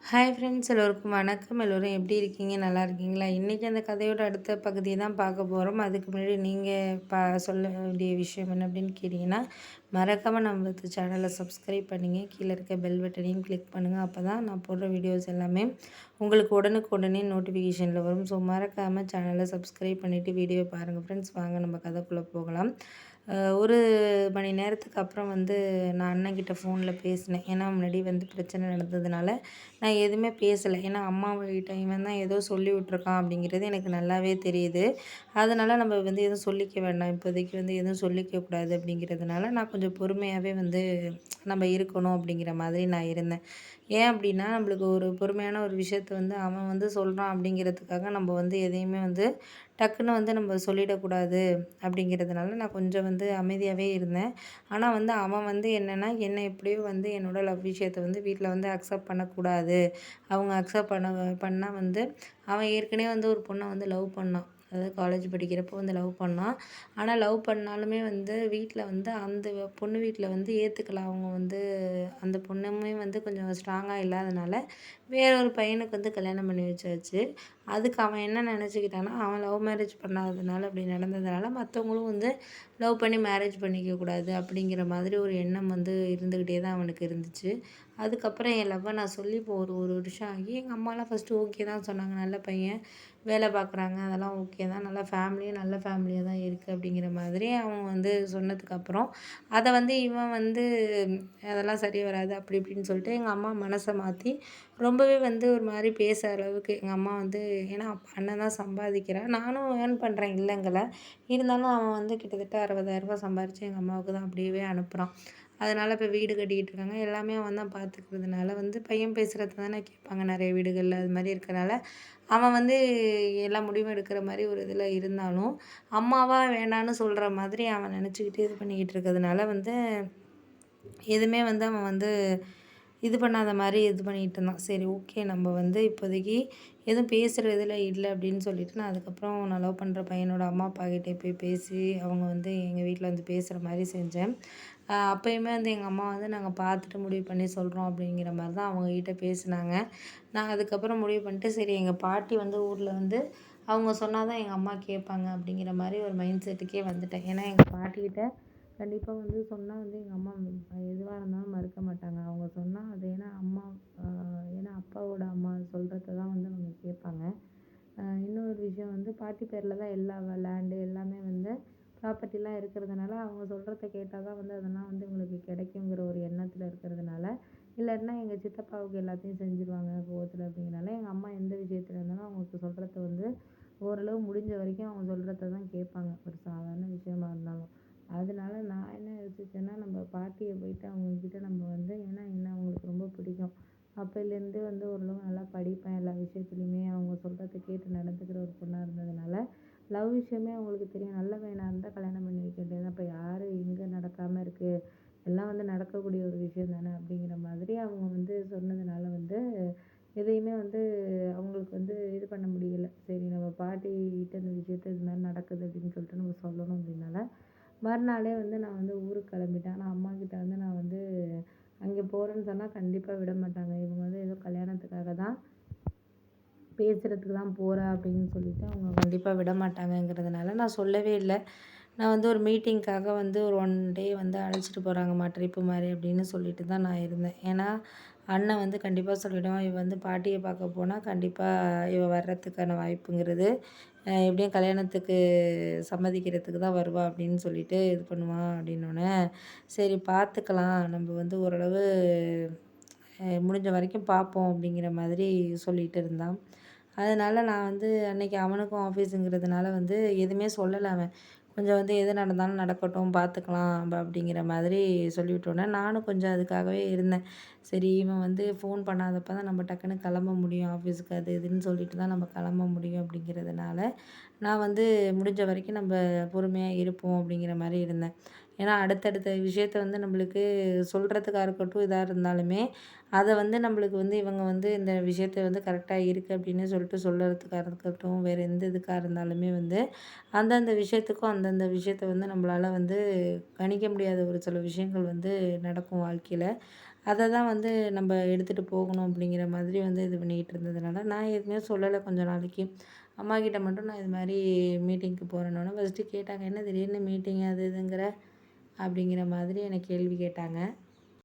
Hi friends, எல்லோருக்கும் வணக்கம். எல்லோரும் எப்படி இருக்கீங்க? நல்லா இருக்கீங்களா? இன்றைக்கி அந்த கதையோட அடுத்த பகுதியை தான் பார்க்க போகிறோம். அதுக்கு முன்னாடி நீங்கள் சொல்ல வேண்டிய விஷயம் என்ன அப்படின்னு கேட்டிங்கன்னா, மறக்காமல் நம்மளது சேனலை சப்ஸ்கிரைப் பண்ணுங்க. கீழே இருக்க பெல் பட்டனையும் கிளிக் பண்ணுங்கள். அப்போ தான் நான் போடுற வீடியோஸ் எல்லாமே உங்களுக்கு உடனுக்குடனே நோட்டிஃபிகேஷனில் வரும். ஸோ மறக்காமல் சேனலை சப்ஸ்கிரைப் பண்ணிவிட்டு வீடியோ பாருங்கள் ஃப்ரெண்ட்ஸ். வாங்க நம்ம கதைக்குள்ளே போகலாம். ஒரு மணி நேரத்துக்கு அப்புறம் நான் அண்ணன்கிட்ட ஃபோனில் பேசினேன். ஏன்னா முன்னாடி பிரச்சனை நடந்ததுனால நான் எதுவுமே பேசலை. ஏன்னா அம்மாகிட்ட இவன் தான் ஏதோ சொல்லி விட்ருக்கான் அப்படிங்கிறது எனக்கு நல்லாவே தெரியுது. அதனால் நம்ம எதுவும் சொல்லிக்க வேண்டாம், இப்போதைக்கு எதுவும் சொல்லிக்கக்கூடாது அப்படிங்கிறதுனால நான் கொஞ்சம் பொறுமையாகவே நம்ம இருக்கணும் அப்படிங்கிற மாதிரி நான் இருந்தேன். ஏன் அப்படின்னா, நம்மளுக்கு ஒரு பொறுமையான ஒரு விஷயத்த அவன் சொல்கிறான் அப்படிங்கிறதுக்காக நம்ம எதையுமே டக்குன்னு நம்ம சொல்லிடக்கூடாது அப்படிங்கிறதுனால நான் கொஞ்சம் அமைதியாகவே இருந்தேன். ஆனால் அவன் என்னென்னா, என்னை எப்படியோ என்னோட லவ் விஷயத்த வீட்டில் அக்செப்ட் பண்ணக்கூடாது. அவங்க அக்செப்ட் பண்ணால் அவன் ஏற்கனவே ஒரு பொண்ணை லவ் பண்ணான். அதாவது காலேஜ் படிக்கிறப்போ லவ் பண்ணான். ஆனால் லவ் பண்ணாலுமே வீட்டில் அந்த பொண்ணு வீட்டில் ஏற்றுக்கல. அவங்க அந்த பொண்ணுமே கொஞ்சம் ஸ்ட்ராங்காக இல்லாதனால வேற ஒரு பையனுக்கு கல்யாணம் பண்ணி வச்சாச்சு. அதுக்கு அவன் என்ன நினச்சிக்கிட்டான்னா, அவன் லவ் மேரேஜ் பண்ணாததுனால அப்படி நடந்ததுனால மற்றவங்களும் லவ் பண்ணி மேரேஜ் பண்ணிக்கக்கூடாது அப்படிங்கிற மாதிரி ஒரு எண்ணம் இருந்துக்கிட்டே தான் அவனுக்கு இருந்துச்சு. அதுக்கப்புறம் என் லவ்வை நான் சொல்லி இப்போ ஒரு ஒரு வருஷம் ஆகி எங்கள் அம்மாலாம் ஃபஸ்ட்டு ஓகே தான் சொன்னாங்க. நல்ல பையன், வேலை பார்க்குறாங்க, அதெல்லாம் ஓகே தான், நல்ல ஃபேமிலியும் நல்ல ஃபேமிலியாக தான் இருக்குது அப்படிங்கிற மாதிரி அவன் சொன்னதுக்கப்புறம் அதை இவன் அதெல்லாம் சரி வராது அப்படி இப்படின்னு சொல்லிட்டு எங்கள் அம்மா மனசை மாற்றி ரொம்பவே ஒரு மாதிரி பேச அளவுக்கு எங்கள் அம்மா ஏன்னா அண்ணன் தான் சம்பாதிக்கிறான், நானும் ஏர்ன் பண்ணுறேன் இல்லைங்கள. இருந்தாலும் அவன் கிட்டத்தட்ட 60,000 சம்பாரித்து எங்கள் அம்மாவுக்கு தான் அப்படியே அனுப்புகிறான். அதனால் இப்போ வீடு கட்டிக்கிட்டு இருக்காங்க. எல்லாமே அவன் தான் பார்த்துக்கிறதுனால பையன் பேசுகிறது தானே கேட்பாங்க நிறைய வீடுகளில். அது மாதிரி இருக்கனால அவன் எல்லா முடிவும் எடுக்கிற மாதிரி ஒரு இதில் இருந்தாலும் அம்மாவா வேண்டான்னு சொல்கிற மாதிரி அவன் நினச்சிக்கிட்டு இது பண்ணிக்கிட்டு இருக்கிறதுனால எதுவுமே அவன் இது பண்ணாத மாதிரி இது பண்ணிகிட்டு இருந்தான். சரி, ஓகே, நம்ம இப்போதைக்கு எதுவும் பேசுகிற இதில் இல்லை அப்படின்னு சொல்லிட்டு நான் அதுக்கப்புறம் நான் லவ் பண்ணுற பையனோட அம்மா அப்பா கிட்டே போய் பேசி அவங்க எங்கள் வீட்டில் பேசுகிற மாதிரி செஞ்சேன். அப்போயுமே எங்கள் அம்மா நாங்கள் பார்த்துட்டு முடிவு பண்ணி சொல்கிறோம் அப்படிங்கிற மாதிரி தான் அவங்கக்கிட்ட பேசினாங்க. நான் அதுக்கப்புறம் முடிவு பண்ணிட்டு, சரி, எங்கள் பாட்டி ஊரில் அவங்க சொன்னால் தான் எங்கள் அம்மா கேட்பாங்க அப்படிங்கிற மாதிரி ஒரு மைண்ட் செட்டுக்கே வந்துட்டேன். ஏன்னா எங்கள் பாட்டிக்கிட்ட கண்டிப்பாக சொன்னால் எங்கள் அம்மா எதுவாக இருந்தாலும் மறுக்க மாட்டாங்க. அவங்க சொன்னால் அது ஏன்னா அப்பாவோட அம்மா சொல்கிறத தான் அவங்க கேட்பாங்க. இன்னொரு விஷயம் பாட்டி பேரில் தான் எல்லா லேண்டு எல்லாமே ப்ராப்பர்ட்டிலாம் இருக்கிறதுனால அவங்க சொல்கிறத கேட்டால் தான் அதெல்லாம் உங்களுக்கு கிடைக்குங்கிற ஒரு எண்ணத்தில் இருக்கிறதுனால, இல்லாட்டினா எங்கள் சித்தப்பாவுக்கு எல்லாத்தையும் செஞ்சுருவாங்க கோவத்தில் அப்படிங்கிறனால எங்கள் அம்மா எந்த விஷயத்துல இருந்தாலும் அவங்களுக்கு சொல்கிறத ஓரளவு முடிஞ்ச வரைக்கும் அவங்க சொல்கிறத தான் கேட்பாங்க, ஒரு சாதாரண விஷயமா இருந்தாலும். அதனால நான் என்ன யோசிச்சேன்னா, நம்ம பாட்டியை போயிட்டு அவங்கக்கிட்ட நம்ம ஏன்னா என்ன அவங்களுக்கு ரொம்ப பிடிக்கும். அப்போலேருந்தே ஓரளவு நல்லா படிப்பேன், எல்லா விஷயத்துலையுமே அவங்க சொல்கிறத கேட்டு நடந்துக்கிற ஒரு பொண்ணாக இருந்ததுனால லவ் விஷயமே அவங்களுக்கு தெரியும். நல்ல பையனாக இருந்தால் கல்யாணம் பண்ணி வைக்க வேண்டியது தான். இப்போ யார் எங்கே நடக்காமல் இருக்குது, எல்லாம் நடக்கக்கூடிய ஒரு விஷயம் தானே அப்படிங்கிற மாதிரி அவங்க சொன்னதுனால எதையுமே அவங்களுக்கு இது பண்ண முடியல. சரி, நம்ம பாட்டிகிட்ட இந்த விஷயத்த இது மாதிரி நடக்குது அப்படின்னு சொல்லிட்டு நம்ம சொல்லணும் அப்படின்னால மறுநாளே நான் ஊருக்கு கிளம்பிட்டேன். ஆனால் அம்மாக்கிட்ட நான் அங்கே போகிறேன்னு சொன்னால் கண்டிப்பாக விட மாட்டாங்க. இவங்க ஏதோ கல்யாணத்துக்காக தான் பேசுகிறதுக்கு தான் போகிறேன் அப்படின்னு சொல்லிட்டு அவங்க கண்டிப்பாக விட மாட்டாங்கங்கிறதுனால நான் சொல்லவே இல்லை. நான் ஒரு மீட்டிங்க்காக ஒரு 1 டே அழைச்சிட்டு போகிறாங்கம்மா, ட்ரிப்பு மாதிரி அப்படின்னு சொல்லிட்டு தான் நான் இருந்தேன். ஏன்னா அண்ணன் கண்டிப்பாக சொல்லிவிடுவான், இவ பாட்டியை பார்க்க போனால் கண்டிப்பாக இவ வர்றதுக்கான வாய்ப்புங்கிறது எப்படியும் கல்யாணத்துக்கு சம்மதிக்கிறதுக்கு தான் வருவா அப்படின்னு சொல்லிட்டு இது பண்ணுவான் அப்படின்னோடனே, சரி பார்த்துக்கலாம், நம்ம ஓரளவு முடிஞ்ச வரைக்கும் பார்ப்போம் அப்படிங்கிற மாதிரி சொல்லிகிட்டு இருந்தான். அதனால் நான் அன்னைக்கு அவனுக்கும் ஆஃபீஸுங்கிறதுனால எதுவுமே சொல்லலை அவன். கொஞ்சம் எது நடந்தாலும் நடக்கட்டும், பார்த்துக்கலாம் அப்படிங்கிற மாதிரி சொல்லிவிட்டோன்னே நானும் கொஞ்சம் அதுக்காகவே இருந்தேன். சரி, இவன் ஃபோன் பண்ணாதப்ப தான் நம்ம டக்குன்னு கிளம்ப முடியும் ஆஃபீஸுக்கு, அது இதுன்னு சொல்லிட்டு தான் நம்ம கிளம்ப முடியும் அப்படிங்கிறதுனால நான் முடிஞ்ச வரைக்கும் நம்ம பொறுமையாக இருப்போம் அப்படிங்கிற மாதிரி இருந்தேன். ஏன்னா அடுத்தடுத்த விஷயத்த நம்மளுக்கு சொல்கிறதுக்கா இருக்கட்டும், இதாக இருந்தாலுமே அதை நம்மளுக்கு இவங்க இந்த விஷயத்த கரெக்டாக இருக்குது அப்படின்னு சொல்லிட்டு சொல்கிறதுக்கா இருக்கட்டும், வேறு எந்த இதுக்காக இருந்தாலுமே அந்தந்த விஷயத்துக்கும் அந்தந்த விஷயத்த நம்மளால கணிக்க முடியாத ஒரு சில விஷயங்கள் நடக்கும் வாழ்க்கையில். அதை தான் வந்து நம்ம எடுத்துகிட்டு போகணும் அப்படிங்கிற மாதிரி வந்து இது பண்ணிக்கிட்டு இருந்ததுனால, நான் எதுவுமே சொல்லலை கொஞ்ச நாளைக்கு. அம்மாகிட்ட மட்டும் நான் இது மாரி மீட்டிங்க்கு போறேன்னோனே ஃபர்ஸ்ட்டு கேட்டாங்க, "என்ன திடீர்னு மீட்டிங் அது இதுங்கிற?" அப்படிங்கிற மாதிரி என்ன கேள்வி கேட்டாங்க.